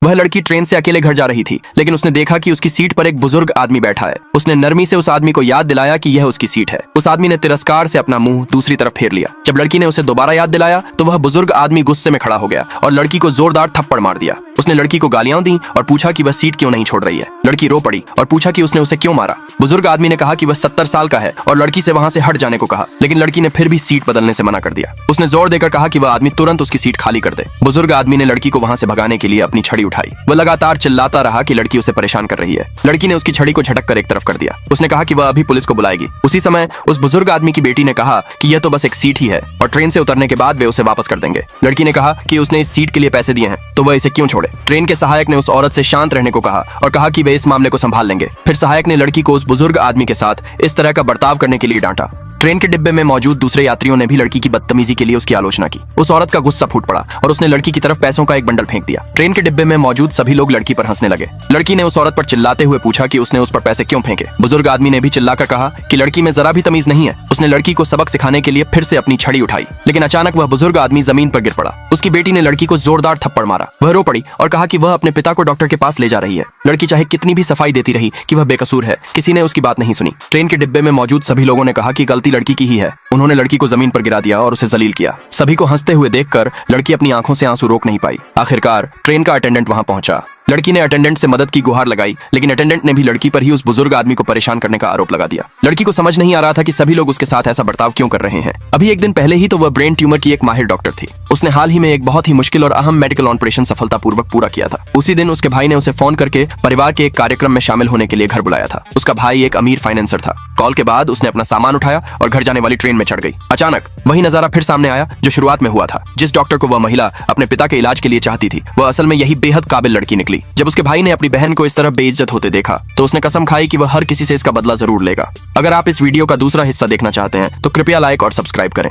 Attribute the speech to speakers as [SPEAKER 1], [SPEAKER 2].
[SPEAKER 1] वह लड़की ट्रेन से अकेले घर जा रही थी, लेकिन उसने देखा कि उसकी सीट पर एक बुजुर्ग आदमी बैठा है। उसने नरमी से उस आदमी को याद दिलाया कि यह उसकी सीट है। उस आदमी ने तिरस्कार से अपना मुंह दूसरी तरफ फेर लिया। जब लड़की ने उसे दोबारा याद दिलाया तो वह बुजुर्ग आदमी गुस्से में खड़ा हो गया और लड़की को जोरदार थप्पड़ मार दिया। उसने लड़की को गालियां दी और पूछा कि वह सीट क्यों नहीं छोड़ रही है। लड़की रो पड़ी और पूछा कि उसने उसे क्यों मारा। बुजुर्ग आदमी ने कहा कि वह 70 साल का है और लड़की से वहां से हट जाने को कहा, लेकिन लड़की ने फिर भी सीट बदलने से मना कर दिया। उसने जोर देकर कहा कि वह आदमी तुरंत उसकी सीट खाली कर दे। बुजुर्ग आदमी ने लड़की को वहां से भगाने के लिए अपनी छड़ी उठाई। वह लगातार चिल्लाता रहा कि लड़की उसे परेशान कर रही है। लड़की ने उसकी छड़ी को झटक कर एक तरफ कर दिया। उसने कहा कि वह अभी पुलिस को बुलाएगी। उसी समय उस बुजुर्ग आदमी की बेटी ने कहा कि यह तो बस एक सीट ही है और ट्रेन से उतरने के बाद वे उसे वापस कर देंगे। लड़की ने कहा कि उसने इस सीट के लिए पैसे दिए हैं तो वह इसे क्यों छोड़े। ट्रेन के सहायक ने उस औरत से शांत रहने को कहा और कहा कि वे इस मामले को संभाल लेंगे। फिर सहायक ने लड़की को उस बुजुर्ग आदमी के साथ इस तरह का बर्ताव करने के लिए डांटा। ट्रेन के डिब्बे में मौजूद दूसरे यात्रियों ने भी लड़की की बदतमीजी के लिए उसकी आलोचना की। उस औरत का गुस्सा फूट पड़ा और उसने लड़की की तरफ पैसों का एक बंडल फेंक दिया। ट्रेन के डिब्बे में मौजूद सभी लोग लड़की पर हंसने लगे। लड़की ने उस औरत पर चिल्लाते हुए पूछा कि उसने उस पर पैसे क्यों फेंके। बुजुर्ग आदमी ने भी चिल्लाकर कहा कि लड़की में जरा भी तमीज नहीं है। उसने लड़की को सबक सिखाने के लिए फिर से अपनी छड़ी उठाई, लेकिन अचानक वह बुजुर्ग आदमी जमीन पर गिर पड़ा। उसकी बेटी ने लड़की को जोरदार थप्पड़ मारा। वह रो पड़ी और कहा कि वह अपने पिता को डॉक्टर के पास ले जा रही है। लड़की चाहे कितनी भी सफाई देती रही कि वह बेकसूर है, किसी ने उसकी बात नहीं सुनी। ट्रेन के डिब्बे में मौजूद सभी लोगों ने कहा कि गलती लड़की की ही है। उन्होंने लड़की को जमीन पर गिरा दिया और उसे जलील किया। सभी को हंसते हुए देखकर लड़की अपनी आंखों से आंसू रोक नहीं पाई। आखिरकार ट्रेन का अटेंडेंट वहां पहुंचा। लड़की ने अटेंडेंट से मदद की गुहार लगाई, लेकिन अटेंडेंट ने भी लड़की पर ही उस बुजुर्ग आदमी को परेशान करने का आरोप लगा दिया। लड़की को समझ नहीं आ रहा था कि सभी लोग उसके साथ ऐसा बर्ताव क्यों कर रहे हैं। अभी एक दिन पहले ही तो वह ब्रेन ट्यूमर की एक माहिर डॉक्टर थी। उसने हाल ही में एक बहुत ही मुश्किल और अहम मेडिकल ऑपरेशन सफलतापूर्वक पूरा किया था। उसी दिन उसके भाई ने उसे फोन करके परिवार के एक कार्यक्रम में शामिल होने के लिए घर बुलाया था। उसका भाई एक अमीर फाइनेंसर था। कॉल के बाद उसने अपना सामान उठाया और घर जाने वाली ट्रेन में चढ़ गई। अचानक वही नजारा फिर सामने आया जो शुरुआत में हुआ था। जिस डॉक्टर को वह महिला अपने पिता के इलाज के लिए चाहती थी, वह असल में यही बेहद काबिल लड़की निकली। जब उसके भाई ने अपनी बहन को इस तरह बेइज्जत होते देखा तो उसने कसम खाई कि वह हर किसी से इसका बदला जरूर लेगा। अगर आप इस वीडियो का दूसरा हिस्सा देखना चाहते हैं तो कृपया लाइक और सब्सक्राइब करें।